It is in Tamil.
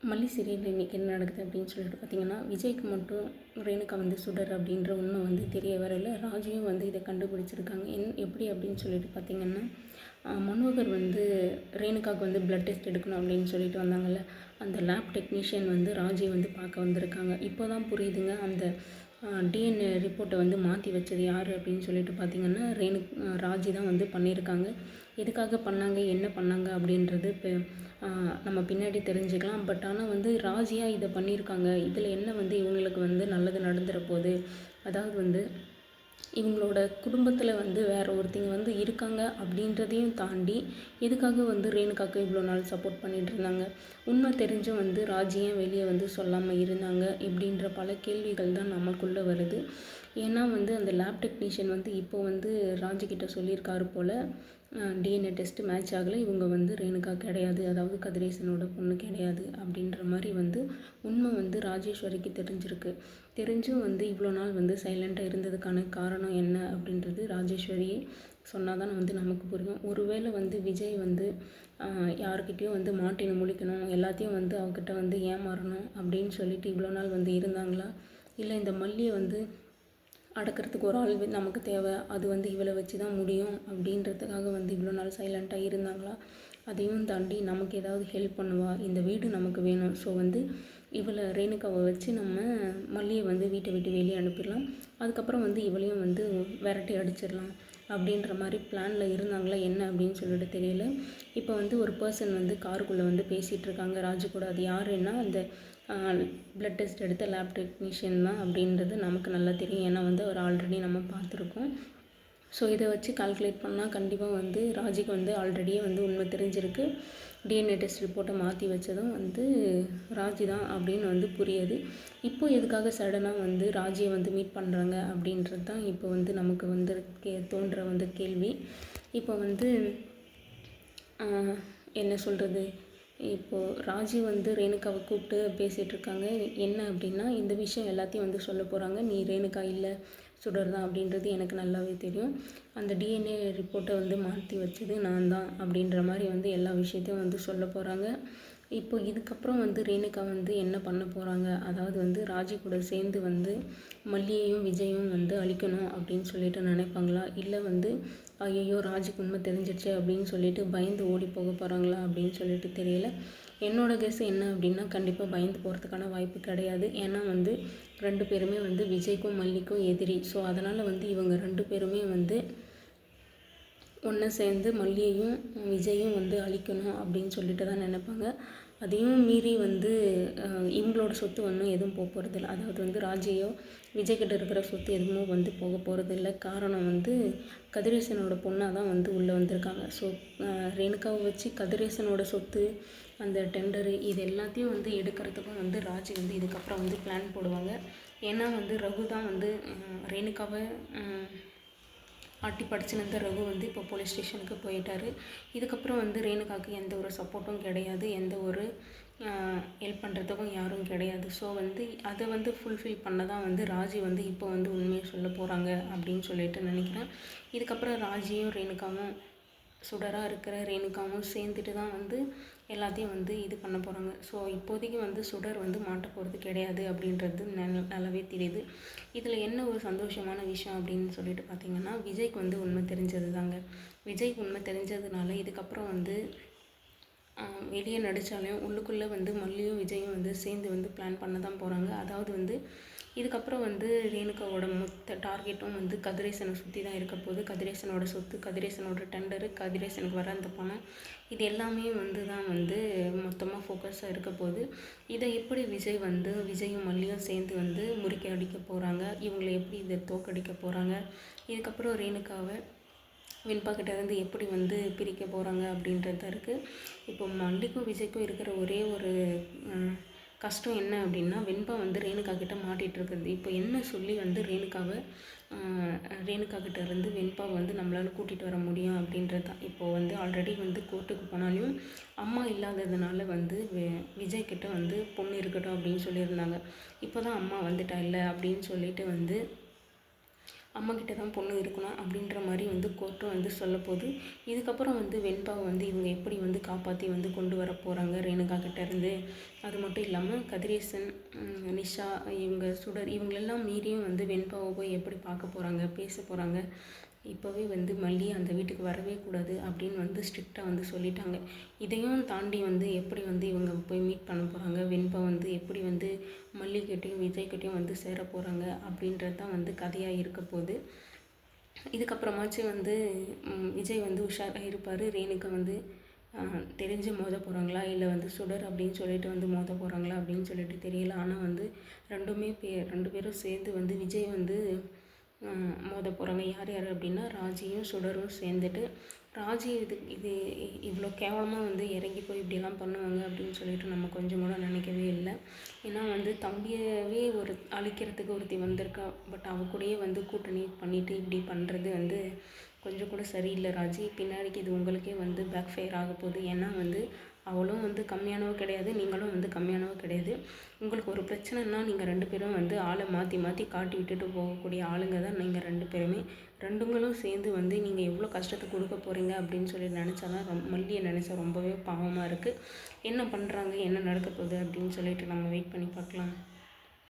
மல்லி சீரியல் இன்றைக்கி என்ன நடக்குது அப்படின்னு சொல்லிட்டு பார்த்தீங்கன்னா, விஜய்க்கு மட்டும் ரேணுகா வந்து சுடர் அப்படின்ற உண்மை வந்து தெரிய வரல. ராஜியும் வந்து இதை கண்டுபிடிச்சிருக்காங்க. எப்படி அப்படின்னு சொல்லிட்டு பார்த்தீங்கன்னா, மனோகர் வந்து ரேணுகாவுக்கு வந்து பிளட் டெஸ்ட் எடுக்கணும் அப்படின்னு சொல்லிட்டு வந்தாங்கல்ல, அந்த லேப் டெக்னீஷியன் வந்து ராஜியை வந்து பார்க்க வந்திருக்காங்க. இப்போ தான் புரியுதுங்க, அந்த டிஎன்ஏ ரிப்போர்ட்டை வந்து மாற்றி வச்சது யார் அப்படின்னு சொல்லிட்டு பார்த்தீங்கன்னா, ராஜி தான் வந்து பண்ணியிருக்காங்க. எதுக்காக பண்ணாங்க, என்ன பண்ணாங்க அப்படின்றது இப்போ நம்ம பின்னாடி தெரிஞ்சுக்கலாம். பட் ஆனால் வந்து ராஜியாக இதை பண்ணியிருக்காங்க. இதில் என்ன வந்து இவங்களுக்கு வந்து நல்லது நடந்துற போகுது, அதாவது வந்து இவங்களோட குடும்பத்தில் வந்து வேறு ஒருத்தங்க வந்து இருக்காங்க அப்படின்றதையும் தாண்டி எதுக்காக வந்து ரேணுகாவுக்கு இவ்வளோ நாள் சப்போர்ட் பண்ணிகிட்டு இருந்தாங்க, உண்மை தெரிஞ்சும் வந்து ராஜியை வெளியே வந்து சொல்லாமல் இருந்தாங்க இப்படின்ற பல கேள்விகள் தான் நமக்குள்ளே வருது. ஏன்னா வந்து அந்த லேப் டெக்னீஷியன் வந்து இப்போ வந்து ராஜிக்கிட்ட சொல்லியிருக்காரு போல், டிஎன்ஏ டெஸ்ட்டு மேட்ச் ஆகலை, இவங்க வந்து ரேணுகா கிடையாது, அதாவது கதிரேசனோட பொண்ணு கிடையாது அப்படின்ற மாதிரி வந்து உண்மை வந்து ராஜேஸ்வரிக்கு தெரிஞ்சிருக்கு. தெரிஞ்சும் வந்து இவ்வளோ நாள் வந்து சைலண்ட்டாக இருந்ததுக்கான காரணம் என்ன அப்படின்றது ராஜேஸ்வரியே சொன்னால் தான் வந்து நமக்கு புரியும். ஒருவேளை வந்து விஜய் வந்து யாருக்கிட்டேயும் வந்து மாட்டின்னு முழிக்கணும், எல்லாத்தையும் வந்து அவகிட்ட வந்து ஏமாறணும் அப்படின்னு சொல்லிட்டு இவ்வளோ நாள் வந்து இருந்தாங்களா, இல்லை இந்த மல்லியை வந்து அடக்கிறதுக்கு ஒரு ஆள் நமக்கு தேவை, அது வந்து இவளை வச்சு தான் முடியும் அப்படின்றதுக்காக வந்து இவ்வளோ நாள் சைலண்ட்டாக இருந்தாங்களா, அதையும் தாண்டி நமக்கு ஏதாவது ஹெல்ப் பண்ணுவா, இந்த வீடு நமக்கு வேணும், ஸோ வந்து இவளை ரேணுகாவை வச்சு நம்ம மல்லியை வந்து வீட்டை விட்டு வெளியே அனுப்பிடலாம், அதுக்கப்புறம் வந்து இவளையும் வந்து விரட்டி அடிச்சிடலாம் அப்படின்ற மாதிரி பிளானில் இருந்தாங்களா என்ன அப்படின்னு சொல்லிட்டு தெரியல. இப்போ வந்து ஒரு பர்சன் வந்து காருக்குள்ளே வந்து பேசிகிட்டு இருக்காங்க ராஜு கூட. அது யாருன்னா அந்த பிளட் டெஸ்ட் எடுத்த லேப் டெக்னீஷியன் தான் அப்படின்றது நமக்கு நல்லா தெரியும். ஏன்னா வந்து அவர் ஆல்ரெடி நம்ம பார்த்துருக்கோம். ஸோ இதை வச்சு கால்குலேட் பண்ணால் கண்டிப்பாக வந்து ராஜிக்கு வந்து ஆல்ரெடியே வந்து உண்மை தெரிஞ்சிருக்கு. டிஎன்ஏ டெஸ்ட் ரிப்போர்ட்டை மாற்றி வச்சதும் வந்து ராஜி தான் அப்படின்னு வந்து புரியுது. இப்போ எதுக்காக சடனாக வந்து ராஜியை வந்து மீட் பண்ணுறாங்க அப்படின்றது தான் இப்போ வந்து நமக்கு வந்து தோன்ற வந்து கேள்வி. இப்போ வந்து என்ன சொல்கிறது, இப்போது ராஜி வந்து ரேணுகாவை கூப்பிட்டு பேசிகிட்ருக்காங்க. என்ன அப்படின்னா, இந்த விஷயம் எல்லாத்தையும் வந்து சொல்ல போகிறாங்க. நீ ரேணுகா இல்லை சுடர் தான் அப்படின்றது எனக்கு நல்லாவே தெரியும். அந்த டிஎன்ஏ ரிப்போர்ட்டை வந்து மாற்றி வச்சது நான் தான் அப்படின்ற மாதிரி வந்து எல்லா விஷயத்தையும் வந்து சொல்ல போகிறாங்க. இப்போ இதுக்கப்புறம் வந்து ரேணுகா வந்து என்ன பண்ண போகிறாங்க, அதாவது வந்து ராஜி கூட சேர்ந்து வந்து மல்லியையும் விஜயும் வந்து அழிக்கணும் அப்படின்னு சொல்லிட்டு நினைப்பாங்களா, இல்லை வந்து ஐயோ ராஜிக்கு உண்மை தெரிஞ்சிடுச்சு அப்படின்னு சொல்லிட்டு பயந்து ஓடி போக போகிறாங்களா அப்படின்னு சொல்லிட்டு தெரியல. என்னோடய கெஸ் என்ன அப்படின்னா, கண்டிப்பாக பயந்து போகிறதுக்கான வாய்ப்பு கிடையாது. ஏன்னா வந்து 2 பேருமே வந்து விஜய்க்கும் மல்லிக்கும் எதிரி. ஸோ அதனால் வந்து இவங்க 2 பேருமே வந்து ஒன்று சேர்ந்து மல்லியையும் விஜயும் வந்து அழிக்கணும் அப்படின்னு சொல்லிட்டு தான் நினைப்பாங்க. அதையும் மீறி வந்து இவங்களோட சொத்து ஒன்றும் எதுவும் போக போகிறதில்ல. அதாவது வந்து ராஜியோ விஜய்கிட்ட இருக்கிற சொத்து எதுவும் வந்து போக போகிறதில்ல. காரணம் வந்து கதிரேசனோட பொண்ணாக தான் வந்து உள்ளே வந்திருக்காங்க. ஸோ ரேணுகாவை வச்சு கதிரேசனோட சொத்து, அந்த டெண்டரு, இது எல்லாத்தையும் வந்து எடுக்கிறதுக்கும் வந்து ராஜி வந்து இதுக்கப்புறம் வந்து பிளான் போடுவாங்க. ஏன்னா வந்து ரகு தான் வந்து ரேணுகாவை ஆட்டி படிச்சுன்னு ரகு வந்து இப்போ போலீஸ் ஸ்டேஷனுக்கு போயிட்டார். இதுக்கப்புறம் வந்து ரேணுகாவுக்கு எந்த ஒரு சப்போர்ட்டும் கிடையாது, எந்த ஒரு ஹெல்ப் பண்ணுறதுக்கும் யாரும் கிடையாது. ஸோ வந்து அதை வந்து ஃபுல்ஃபில் பண்ண தான் வந்து ராஜி வந்து இப்போ வந்து உண்மையை சொல்ல போகிறாங்க அப்படின்னு சொல்லிட்டு நினைக்கிறேன். இதுக்கப்புறம் ராஜியும் ரேணுகாவும் சுடராக இருக்கிற ரேணுகாவும் சேர்ந்துட்டு தான் வந்து எல்லாத்தையும் வந்து இது பண்ண போகிறாங்க. ஸோ இப்போதைக்கு வந்து சுடர் வந்து மாட்ட போகிறது கிடையாது அப்படின்றது நல்லாவே தெரியுது. இதில் என்ன ஒரு சந்தோஷமான விஷயம் அப்படின்னு சொல்லிட்டு பார்த்திங்கன்னா, விஜய்க்கு வந்து உண்மை தெரிஞ்சது தாங்க. விஜய்க்கு உண்மை தெரிஞ்சதுனால இதுக்கப்புறம் வந்து வெளியே நடித்தாலையும் உள்ளுக்குள்ளே வந்து மல்லியும் விஜயும் வந்து சேர்ந்து வந்து பிளான் பண்ண தான் போகிறாங்க. அதாவது வந்து இதுக்கப்புறம் வந்து ரேணுகாவோட மொத்த டார்கெட்டும் வந்து கதிரேசனை சுற்றி தான் இருக்க போகுது. கதிரேசனோட சொத்து, கதிரேசனோட டெண்டரு, கதிரேசனுக்கு வர அந்த பணம், இது எல்லாமே வந்து தான் வந்து மொத்தமாக ஃபோக்கஸாக இருக்க போகுது. இதை எப்படி விஜய் வந்து விஜயும் மல்லியும் சேர்ந்து வந்து முறிக்க அடிக்க போகிறாங்க, இவங்களை எப்படி இதை தோக்கடிக்க போகிறாங்க, இதுக்கப்புறம் ரேணுகாவை வெண்பா கிட்டேருந்து எப்படி வந்து பிரிக்க போகிறாங்க அப்படின்றது தான் இருக்குது. இப்போ மல்லிக்கும் விஜய்க்கும் இருக்கிற ஒரே ஒரு கஷ்டம் என்ன அப்படின்னா, வெண்பா வந்து ரேணுகா கிட்ட மாட்டிகிட்ருக்குது. இப்போ என்ன சொல்லி வந்து ரேணுகா கிட்ட இருந்து வெண்பாவை வந்து நம்மளால் கூட்டிகிட்டு வர முடியும் அப்படின்றது தான். இப்போது வந்து ஆல்ரெடி வந்து கோர்ட்டுக்கு போனாலும் அம்மா இல்லாததுனால வந்து விஜய் கிட்ட வந்து பொண்ணு இருக்கட்டும் அப்படின்னு சொல்லியிருந்தாங்க. இப்போ தான் அம்மா வந்துட்டா இல்லை அப்படின்னு சொல்லிட்டு வந்து அம்மாக்கிட்ட தான் பொண்ணு இருக்கணும் அப்படின்ற மாதிரி வந்து கோர்ட்டும் வந்து சொல்லப்போகுது. இதுக்கப்புறம் வந்து வெண்பாவை வந்து இவங்க எப்படி வந்து காப்பாற்றி வந்து கொண்டு வர போகிறாங்க ரேணுகா கிட்டேருந்து. அது மட்டும் இல்லாமல் கதிரேசன், நிஷா, இவங்க சுடர் இவங்களெல்லாம் மீறியும் வந்து வெண்பாவை போய் எப்படி பார்க்க போகிறாங்க, பேச போகிறாங்க. இப்போவே வந்து மல்லி அந்த வீட்டுக்கு வரவே கூடாது அப்படின்னு வந்து ஸ்ட்ரிக்டாக வந்து சொல்லிட்டாங்க. இதையும் தாண்டி வந்து எப்படி வந்து இவங்க போய் மீட் பண்ண போகிறாங்க, வெண்பா வந்து எப்படி வந்து மல்லிக்கிட்டையும் விஜய்கிட்டையும் வந்து சேர போகிறாங்க அப்படின்றது தான் வந்து கதையாக இருக்க போகுது. இதுக்கப்புறமாச்சும் வந்து விஜய் வந்து உஷாராக இருப்பார். ரேணுகா வந்து தெரிஞ்சு மோத போகிறாங்களா இல்லை வந்து சுடர் அப்படின்னு சொல்லிட்டு வந்து மோத போகிறாங்களா அப்படின்னு சொல்லிட்டு தெரியல. ஆனால் வந்து ரெண்டு பேரும் சேர்ந்து வந்து விஜய் வந்து மோத போகிறாங்க. யார் யார் அப்படின்னா ராஜியும் சுடரும் சேர்ந்துட்டு. ராஜி இது இவ்வளோ கேவலமாக வந்து இறங்கி போய் இப்படியெல்லாம் பண்ணுவாங்க அப்படின்னு சொல்லிட்டு நம்ம கொஞ்சம் கூட நினைக்கவே இல்லை. ஏன்னா வந்து தம்பியவே அழிக்கிறதுக்கு ஒருத்தி வந்திருக்கா. பட் அவ கூடயே வந்து கூட்டணி பண்ணிவிட்டு இப்படி பண்ணுறது வந்து கொஞ்சம் கூட சரியில்லை ராஜி. பின்னாடிக்கு இது உங்களுக்கே வந்து பேக் ஃபயர் ஆக போகுது. ஏன்னா வந்து அவளும் வந்து கம்மியானவ கிடையாது, நீங்களும் வந்து கம்மியானவ கிடையாது. உங்களுக்கு ஒரு பிரச்சனைன்னா நீங்கள் 2 பேரும் வந்து ஆளை மாற்றி மாற்றி காட்டி விட்டுட்டு போகக்கூடிய ஆளுங்க தான் நீங்கள் 2 பேருமே. ரெண்டுங்களும் சேர்ந்து வந்து நீங்கள் எவ்வளோ கஷ்டத்தை கொடுக்க போகிறீங்க அப்படின்னு சொல்லி நினச்சா தான் மல்லியை நினச்சா ரொம்பவே பாவமாக இருக்குது. என்ன பண்ணுறாங்க, என்ன நடக்க போகுது அப்படின்னு சொல்லிட்டு நம்ம வெயிட் பண்ணி பார்க்கலாம்.